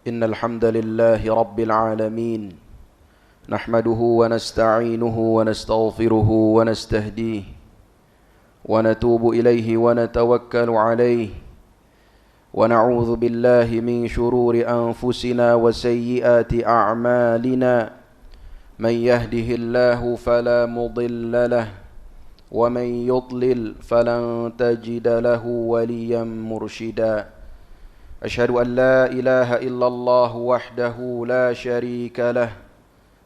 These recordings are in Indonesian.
إن الحمد لله رب العالمين نحمده ونستعينه ونستغفره ونستهديه ونتوب إليه ونتوكل عليه ونعوذ بالله من شرور أنفسنا وسيئات أعمالنا من يهده الله فلا مضل له ومن يضلل فلن تجد له وليا مرشدا أشهد أن لا إله إلا الله وحده لا شريك له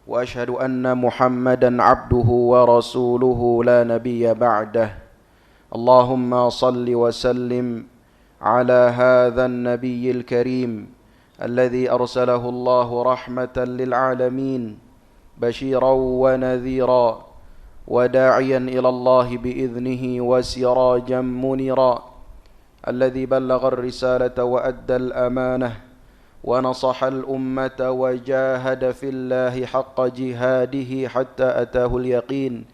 وأشهد أن محمدا عبده ورسوله لا نبي بعده اللهم صل وسلم على هذا النبي الكريم الذي أرسله الله رحمة للعالمين بشيرا ونذيرا وداعيا إلى الله بإذنه وسراجا منيرا الذي بلغ الرسالة وأدى الأمانة ونصح الأمة وجاهد في الله حق جهاده حتى أتاه اليقين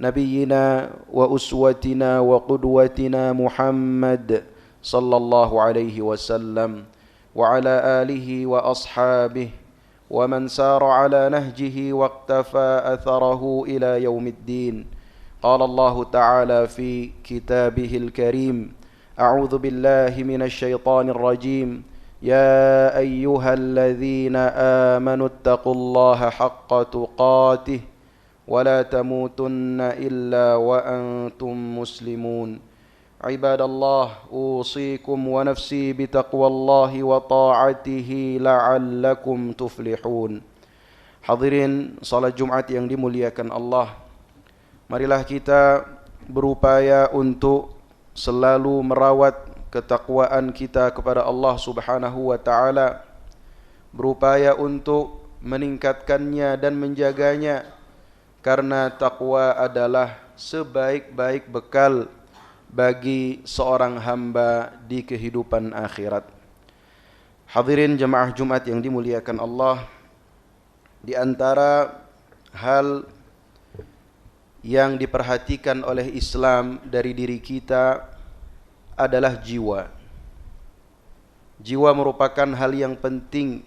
نبينا وأسوتنا وقدوتنا محمد صلى الله عليه وسلم وعلى آله وأصحابه ومن سار على نهجه واقتفى أثره إلى يوم الدين قال الله تعالى في كتابه الكريم أعوذ بالله من الشيطان الرجيم يا أيها الذين آمنوا اتقوا الله حق تقاته ولا تموتن إلا وأنتم مسلمون عباد الله أوصيكم ونفسي بتقوى الله وطاعته لعلكم تفلحون. Hadirin salat Jumat yang dimuliakan Allah, marilah kita berupaya untuk selalu merawat ketakwaan kita kepada Allah Subhanahu wa taala, berupaya untuk meningkatkannya dan menjaganya, karena takwa adalah sebaik-baik bekal bagi seorang hamba di kehidupan akhirat. Hadirin jemaah Jumat yang dimuliakan Allah, di antara hal yang diperhatikan oleh Islam dari diri kita adalah jiwa. Jiwa merupakan hal yang penting,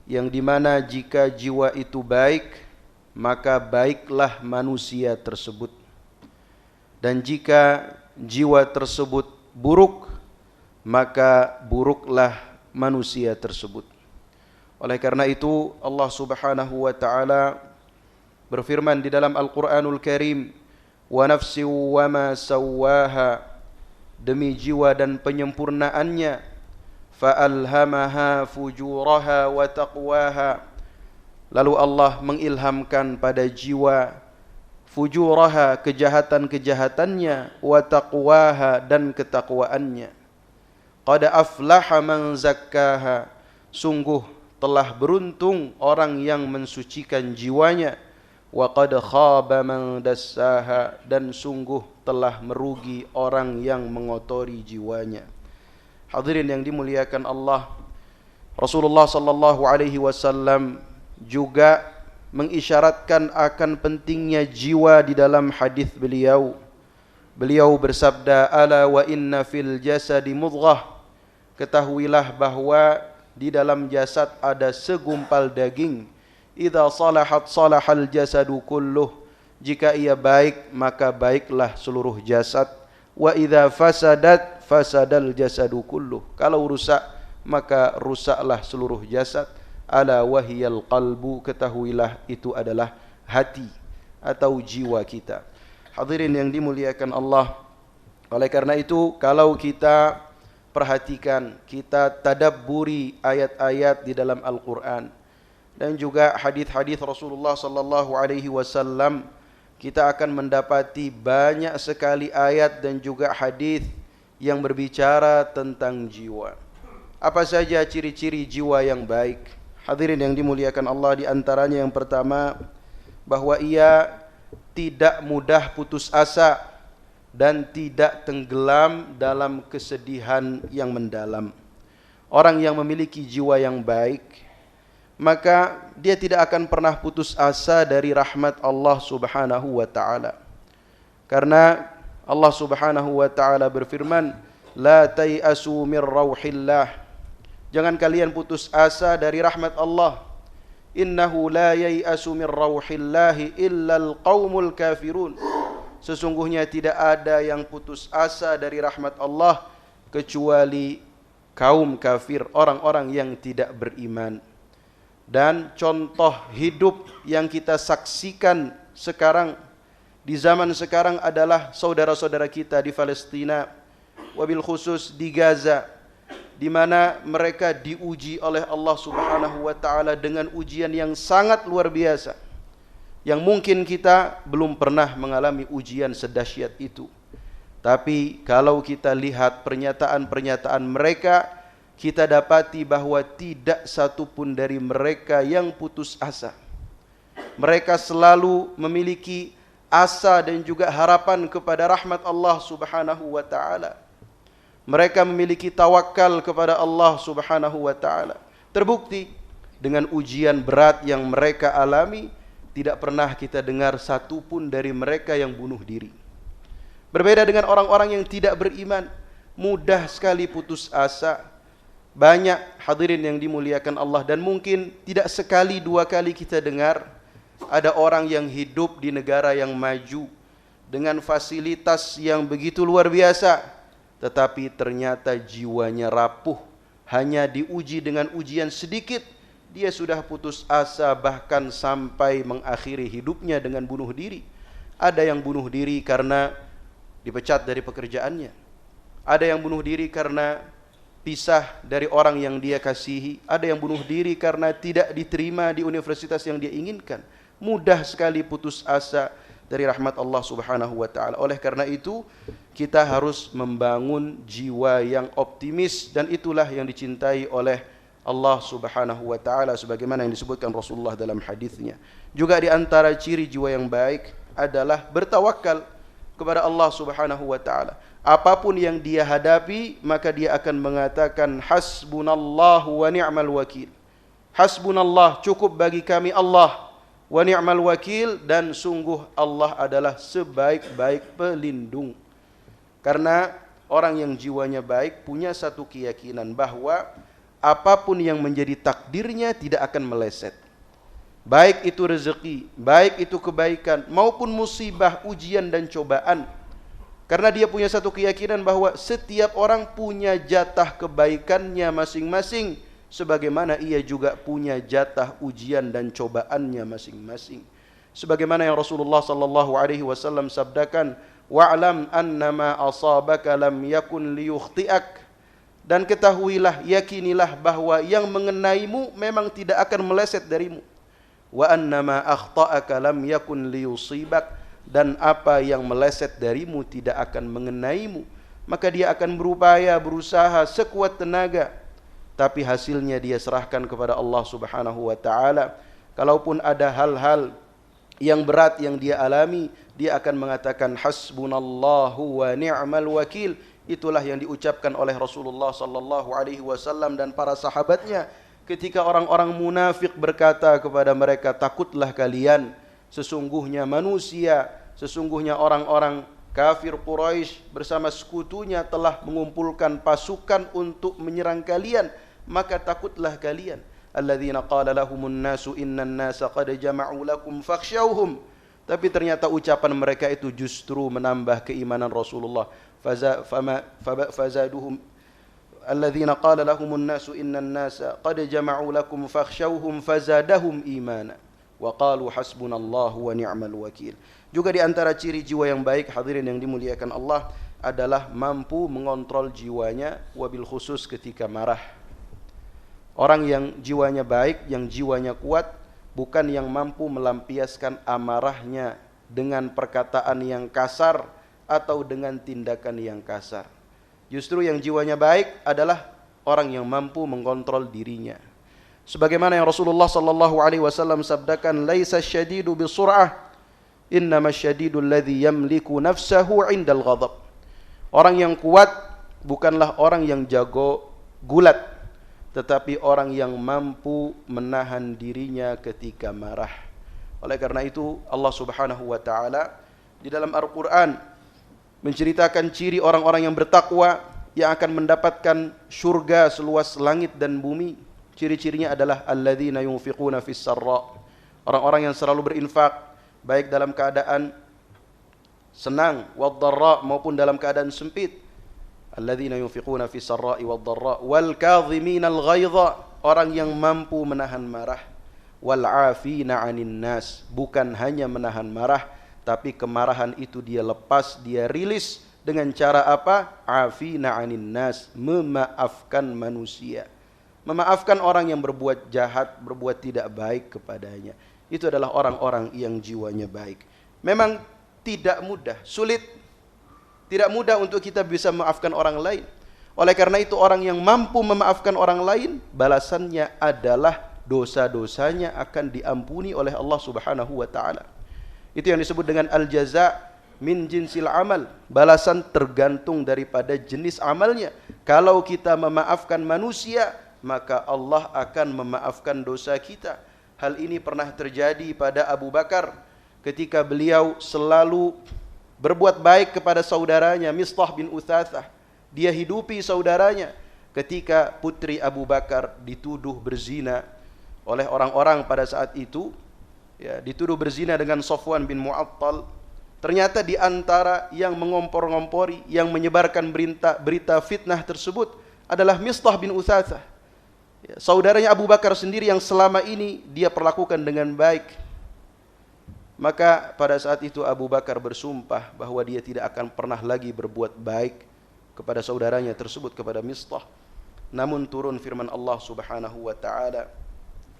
yang dimana jika jiwa itu baik, maka baiklah manusia tersebut. Dan jika jiwa tersebut buruk, maka buruklah manusia tersebut. Oleh karena itu Allah Subhanahu wa taala berfirman di dalam Al-Quranul Karim, wa nafsi wa ma sawwaha, demi jiwa dan penyempurnaannya, fa'alhamaha fujuraha wa taqwaha, lalu Allah mengilhamkan pada jiwa fujuraha, kejahatan-kejahatannya, wa taqwaha, dan ketakwaannya. Qad aflaha man zakkaha, sungguh telah beruntung orang yang mensucikan jiwanya. Wa qad khaba man dassaha, dan sungguh telah merugi orang yang mengotori jiwanya. Hadirin yang dimuliakan Allah, Rasulullah sallallahu alaihi wasallam juga mengisyaratkan akan pentingnya jiwa di dalam hadis beliau. Beliau bersabda, ala wa inna fil jasadi mudghah, ketahuilah bahwa di dalam jasad ada segumpal daging. Idza salahat salahal jasadu kulluh, jika ia baik maka baiklah seluruh jasad. Wa idza fasadat fasadal jasadu kulluh, kalau rusak maka rusaklah seluruh jasad. Ala wahiyal qalbu, ketahuilah itu adalah hati atau jiwa kita. Hadirin yang dimuliakan Allah, oleh karena itu kalau kita perhatikan, kita tadabburi ayat-ayat di dalam Al-Quran dan juga hadis-hadis Rasulullah sallallahu alaihi wasallam, kita akan mendapati banyak sekali ayat dan juga hadis yang berbicara tentang jiwa. Apa saja ciri-ciri jiwa yang baik? Hadirin yang dimuliakan Allah, di antaranya yang pertama, bahwa ia tidak mudah putus asa dan tidak tenggelam dalam kesedihan yang mendalam. Orang yang memiliki jiwa yang baik, maka dia tidak akan pernah putus asa dari rahmat Allah Subhanahu wa taala. Karena Allah Subhanahu wa taala berfirman, la tai'asu min rauhillah, Jangan kalian putus asa dari rahmat Allah. Innahu la yai'asu min rauhillahi illal qaumul kafirun. Sesungguhnya tidak ada yang putus asa dari rahmat Allah kecuali kaum kafir, orang-orang yang tidak beriman. Dan contoh hidup yang kita saksikan sekarang, di zaman sekarang adalah saudara-saudara kita di Palestina, wabil khusus di Gaza, di mana mereka diuji oleh Allah Subhanahu wa taala dengan ujian yang sangat luar biasa, yang mungkin kita belum pernah mengalami ujian sedahsyat itu. Tapi kalau kita lihat pernyataan-pernyataan mereka, kita dapati bahwa tidak satu pun dari mereka yang putus asa. Mereka selalu memiliki asa dan juga harapan kepada rahmat Allah Subhanahu wa taala. Mereka memiliki tawakal kepada Allah Subhanahu wa taala. Terbukti dengan ujian berat yang mereka alami, tidak pernah kita dengar satu pun dari mereka yang bunuh diri. Berbeda dengan orang-orang yang tidak beriman, mudah sekali putus asa. Banyak hadirin yang dimuliakan Allah, dan mungkin tidak sekali dua kali kita dengar ada orang yang hidup di negara yang maju dengan fasilitas yang begitu luar biasa, tetapi ternyata jiwanya rapuh. Hanya diuji dengan ujian sedikit, dia sudah putus asa, bahkan sampai mengakhiri hidupnya dengan bunuh diri. Ada yang bunuh diri karena dipecat dari pekerjaannya. Ada yang bunuh diri karena pisah dari orang yang dia kasihi. Ada yang bunuh diri karena tidak diterima di universitas yang dia inginkan. Mudah sekali putus asa dari rahmat Allah Subhanahu wa taala. Oleh karena itu, kita harus membangun jiwa yang optimis, dan itulah yang dicintai oleh Allah Subhanahu wa taala sebagaimana yang disebutkan Rasulullah dalam hadisnya. Juga di antara ciri jiwa yang baik adalah bertawakal kepada Allah Subhanahu wa taala. Apapun yang dia hadapi, maka dia akan mengatakan hasbunallahu wa ni'mal wakil. Hasbunallah, cukup bagi kami Allah, wa ni'mal wakil, dan sungguh Allah adalah sebaik-baik pelindung. Karena orang yang jiwanya baik punya satu keyakinan bahwa apapun yang menjadi takdirnya tidak akan meleset. Baik itu rezeki, baik itu kebaikan, maupun musibah, ujian dan cobaan. Karena dia punya satu keyakinan bahwa setiap orang punya jatah kebaikannya masing-masing, sebagaimana ia juga punya jatah ujian dan cobaannya masing-masing. Sebagaimana yang Rasulullah sallallahu alaihi wasallam sabdakan, wa'lam annama asabaka lam yakun liyukhti'ak. Dan ketahuilah, yakinilah bahwa yang mengenaimu memang tidak akan meleset darimu. Wa annama akhta'aka lam yakun liyusibak. Dan apa yang meleset darimu tidak akan mengenaimu. Maka dia akan berupaya, berusaha sekuat tenaga, tapi hasilnya dia serahkan kepada Allah Subhanahu wa taala. Kalaupun ada hal-hal yang berat yang dia alami, dia akan mengatakan hasbunallahu wa ni'mal wakil. Itulah yang diucapkan oleh Rasulullah sallallahu alaihi wasallam dan para sahabatnya ketika orang-orang munafik berkata kepada mereka, takutlah kalian, sesungguhnya manusia, sesungguhnya orang-orang kafir Quraisy bersama sekutunya telah mengumpulkan pasukan untuk menyerang kalian, maka takutlah kalian. Alladzina qala lahumun nasu innan nasa qad jama'u lakum fakhshawhum. Tapi ternyata ucapan mereka itu justru menambah keimanan Rasulullah. Fazaduhum alladzina qala lahumun nasu innan nasa qad jama'u lakum fakhshawhum fazadahum imana. Wa qalu hasbunallahu wa ni'mal wakil. Juga di antara ciri jiwa yang baik, hadirin yang dimuliakan Allah, adalah mampu mengontrol jiwanya, wabil khusus ketika marah. Orang yang jiwanya baik, yang jiwanya kuat, bukan yang mampu melampiaskan amarahnya dengan perkataan yang kasar atau dengan tindakan yang kasar. Justru yang jiwanya baik adalah orang yang mampu mengontrol dirinya. Sebagaimana yang Rasulullah sallallahu alaihi wasallam sabdakan, laisa syadidu bisur'ah, innama syadidu alladhi yamliku nafsahu 'indal ghadab. Orang yang kuat bukanlah orang yang jago gulat, tetapi orang yang mampu menahan dirinya ketika marah. Oleh karena itu Allah Subhanahu wa taala di dalam Al-Qur'an menceritakan ciri orang-orang yang bertakwa, yang akan mendapatkan surga seluas langit dan bumi. Ciri-cirinya adalah alladzina yunfiquna fis sarra, orang-orang yang selalu berinfak baik dalam keadaan senang wad dharra maupun dalam keadaan sempit. Alladzina yunfiquna fis sarra'i wad dharra wal kadhiminal ghaidha, orang yang mampu menahan marah. Wal 'afina 'anil nas, bukan hanya menahan marah tapi kemarahan itu dia lepas, dia rilis dengan cara apa? Afina 'anin nas, memaafkan manusia. Memaafkan orang yang berbuat jahat, berbuat tidak baik kepadanya. Itu adalah orang-orang yang jiwanya baik. Memang tidak mudah, sulit. Tidak mudah untuk kita bisa memaafkan orang lain. Oleh karena itu orang yang mampu memaafkan orang lain, balasannya adalah dosa-dosanya akan diampuni oleh Allah Subhanahu wa taala. Itu yang disebut dengan al-jaza' min jinsil amal. Balasan tergantung daripada jenis amalnya. Kalau kita memaafkan manusia, maka Allah akan memaafkan dosa kita. Hal ini pernah terjadi pada Abu Bakar ketika beliau selalu berbuat baik kepada saudaranya Mistah bin Utsatsah. Dia hidupi saudaranya ketika putri Abu Bakar dituduh berzina oleh orang-orang pada saat itu, ya, dituduh berzina dengan Safwan bin Mu'attal. Ternyata di antara yang mengompor-ngompori, yang menyebarkan berita fitnah tersebut adalah Mistah bin Utsatsah. Ya, saudaranya Abu Bakar sendiri yang selama ini dia perlakukan dengan baik. Maka pada saat itu Abu Bakar bersumpah bahwa dia tidak akan pernah lagi berbuat baik kepada saudaranya tersebut, kepada Mistah. Namun turun firman Allah Subhanahu wa taala,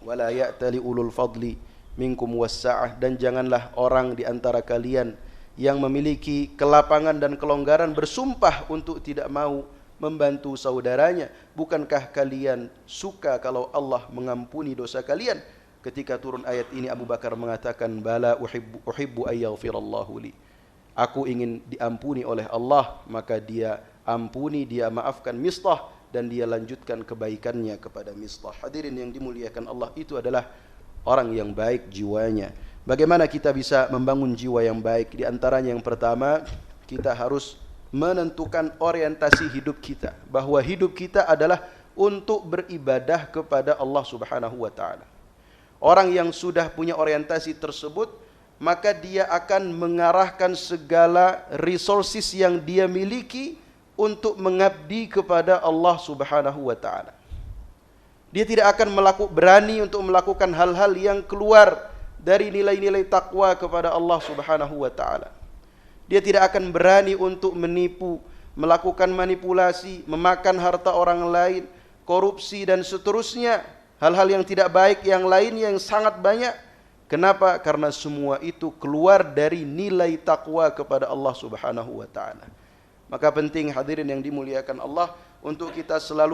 "Wala ya'tali ulul fadli minkum wassa'ah," dan janganlah orang di antara kalian yang memiliki kelapangan dan kelonggaran bersumpah untuk tidak mau membantu saudaranya. Bukankah kalian suka kalau Allah mengampuni dosa kalian? Ketika turun ayat ini Abu Bakar mengatakan, "Bala uhibbu ayyaghfirallahu li." Aku ingin diampuni oleh Allah, maka dia ampuni, dia maafkan Mistah dan dia lanjutkan kebaikannya kepada Mistah. Hadirin yang dimuliakan Allah, itu adalah orang yang baik jiwanya. Bagaimana kita bisa membangun jiwa yang baik? Di antaranya yang pertama, kita harus menentukan orientasi hidup kita, bahwa hidup kita adalah untuk beribadah kepada Allah Subhanahu wa taala. Orang yang sudah punya orientasi tersebut, maka dia akan mengarahkan segala resources yang dia miliki untuk mengabdi kepada Allah Subhanahu wa taala. Dia tidak akan berani untuk melakukan hal-hal yang keluar dari nilai-nilai takwa kepada Allah Subhanahu wa taala. Dia tidak akan berani untuk menipu, melakukan manipulasi, memakan harta orang lain, korupsi dan seterusnya. Hal-hal yang tidak baik yang lain yang sangat banyak. Kenapa? Karena semua itu keluar dari nilai takwa kepada Allah Subhanahu wa taala. Maka penting hadirin yang dimuliakan Allah untuk kita selalu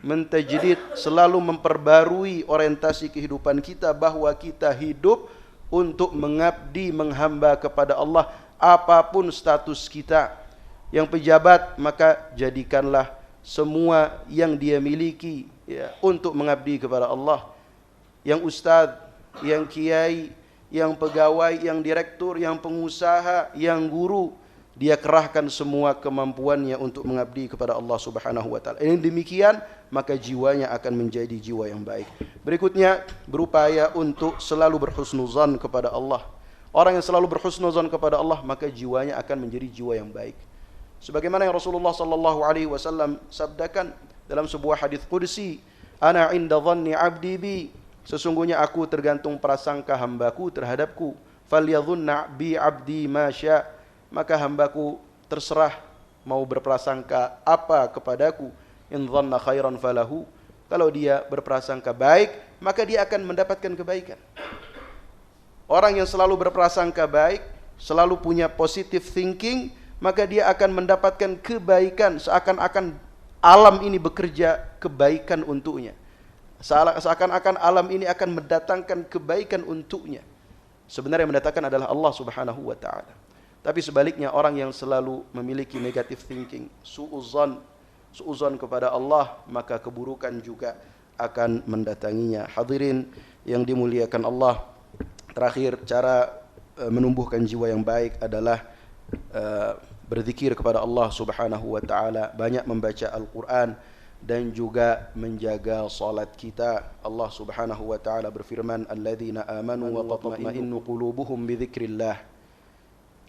mentajdid, selalu memperbarui orientasi kehidupan kita, bahwa kita hidup untuk mengabdi, menghamba kepada Allah apapun status kita. Yang pejabat, maka jadikanlah semua yang dia miliki, ya, untuk mengabdi kepada Allah. Yang ustadz, yang kiai, yang pegawai, yang direktur, yang pengusaha, yang guru, dia kerahkan semua kemampuannya untuk mengabdi kepada Allah Subhanahu wa taala. Ini demikian, maka jiwanya akan menjadi jiwa yang baik. Berikutnya, berupaya untuk selalu berhusnuzan kepada Allah. Orang yang selalu berhusnuzan kepada Allah, maka jiwanya akan menjadi jiwa yang baik. Sebagaimana yang Rasulullah sallallahu alaihi wasallam sabdakan dalam sebuah hadis qudsi, "Ana 'inda dhanni 'abdi bi." Sesungguhnya aku tergantung prasangka hambaku terhadapku. "Falyadhunna bi 'abdi ma syaa." Maka hambaku terserah mau berprasangka apa kepadaku. In dhanna khairan falahu. Kalau dia berprasangka baik, maka dia akan mendapatkan kebaikan. Orang yang selalu berprasangka baik, selalu punya positive thinking, maka dia akan mendapatkan kebaikan. Seakan-akan alam ini bekerja kebaikan untuknya. Seakan-akan alam ini akan mendatangkan kebaikan untuknya. Sebenarnya yang mendatangkan adalah Allah Subhanahu wa taala. Tapi sebaliknya, orang yang selalu memiliki negative thinking, su'uzan kepada Allah, maka keburukan juga akan mendatanginya. Hadirin yang dimuliakan Allah, terakhir cara menumbuhkan jiwa yang baik adalah berzikir kepada Allah Subhanahu wa taala, banyak membaca Al-Qur'an dan juga menjaga salat kita. Allah Subhanahu wa taala berfirman, "Alladzina amanu wa tatma'innu qulubuhum bi dzikrillah."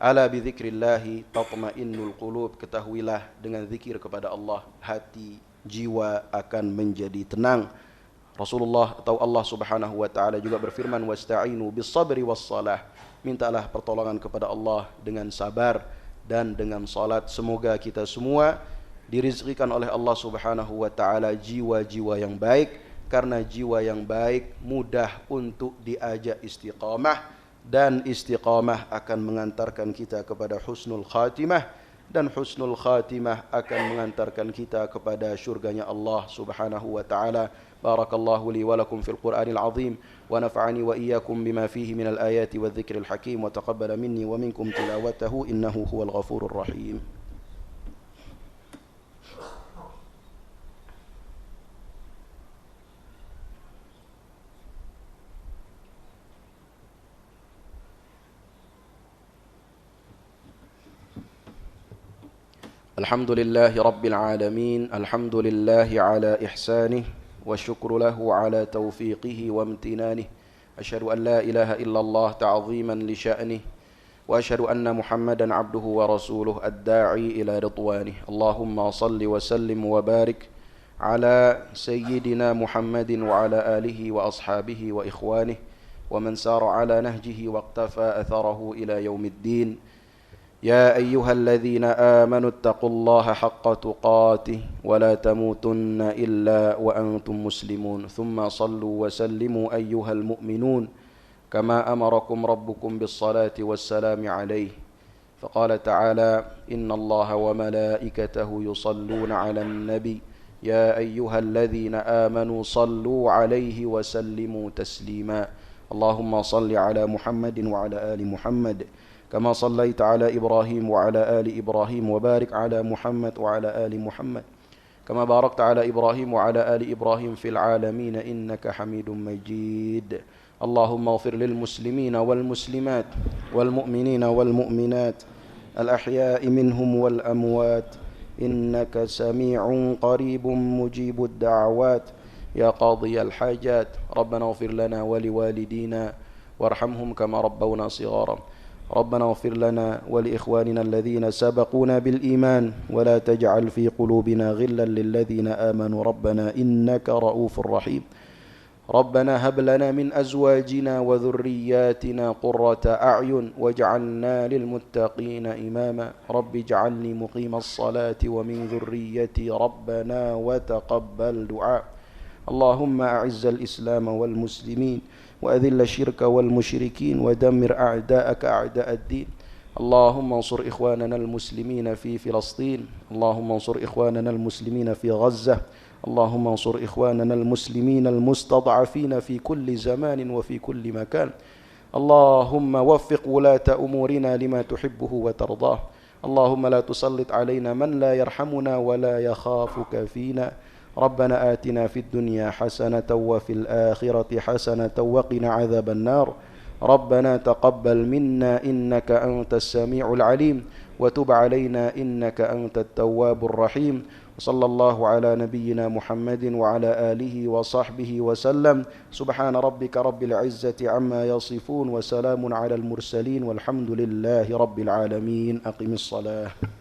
Ala bi dzikrillah tatma'innul qulub. Ketahuilah dengan zikir kepada Allah hati, jiwa akan menjadi tenang. Rasulullah atau Allah Subhanahu wa taala juga berfirman, "Wasta'inu bis sabri was salah." Mintalah pertolongan kepada Allah dengan sabar dan dengan salat. Semoga kita semua dirizkikan oleh Allah Subhanahu wa taala jiwa-jiwa yang baik, karena jiwa yang baik mudah untuk diajak istiqamah, dan istiqamah akan mengantarkan kita kepada husnul khatimah, dan husnul khatimah akan mengantarkan kita kepada syurganya Allah Subhanahu wa taala. Barakallahu li wa lakum fil Qur'anil azim wa nafa'ani wa iyyakum bima fihi minal ayati wadh-dhikril hakim wa taqabbala minni wa minkum tilawatahu innahu huwal ghafurur rahim. الحمد لله رب العالمين، الحمد لله على إحسانه والشكر له على توفيقه وامتنانه. أشهد أن لا إله إلا الله تعظيما لشأنه، وأشهد أن محمدا عبده ورسوله الداعي إلى رضوانه. اللهم صل وسلم وبارك على سيدنا محمد وعلى آله وأصحابه وإخوانه ومن سار على نهجه واقتفى أثره إلى يوم الدين. يا أيها الذين آمنوا اتقوا الله حق تقاته ولا تموتن إلا وأنتم مسلمون. ثم صلوا وسلموا أيها المؤمنون كما أمركم ربكم بالصلاة والسلام عليه. فقال تعالى: إن الله وملائكته يصلون على النبي يا أيها الذين آمنوا صلوا عليه وسلموا تسليما. اللهم صل على محمد وعلى آل محمد كما صليت على إبراهيم وعلى آل إبراهيم وبارك على محمد وعلى آل محمد كما باركت على إبراهيم وعلى آل إبراهيم في العالمين إنك حميد مجيد. اللهم اغفر للمسلمين والمسلمات والمؤمنين والمؤمنات الأحياء منهم والأموات إنك سميع قريب مجيب الدعوات يا قاضي الحاجات. ربنا اغفر لنا ولوالدينا وارحمهم كما ربونا صغارا. ربنا اغفر لنا ولإخواننا الذين سبقونا بالإيمان ولا تجعل في قلوبنا غلا للذين آمنوا ربنا إنك رؤوف رحيم. ربنا هب لنا من أزواجنا وذرياتنا قرة أعين واجعلنا للمتقين إماما. رب اجعلني مقيم الصلاة ومن ذريتي ربنا وتقبل دعاء. اللهم أعز الإسلام والمسلمين وأذل الشرك والمشركين ودمر أعداءك أعداء الدين. اللهم انصر إخواننا المسلمين في فلسطين. اللهم انصر إخواننا المسلمين في غزة. اللهم انصر إخواننا المسلمين المستضعفين في كل زمان وفي كل مكان. اللهم وفق ولاة أمورنا لما تحبه وترضاه. اللهم لا تسلط علينا من لا يرحمنا ولا يخافك فينا. ربنا آتنا في الدنيا حسنة وفي الآخرة حسنة وقنا عذاب النار. ربنا تقبل منا إنك أنت السميع العليم وتب علينا إنك أنت التواب الرحيم. وصلى الله على نبينا محمد وعلى آله وصحبه وسلم. سبحان ربك رب العزة عما يصفون وسلام على المرسلين والحمد لله رب العالمين. أقم الصلاة.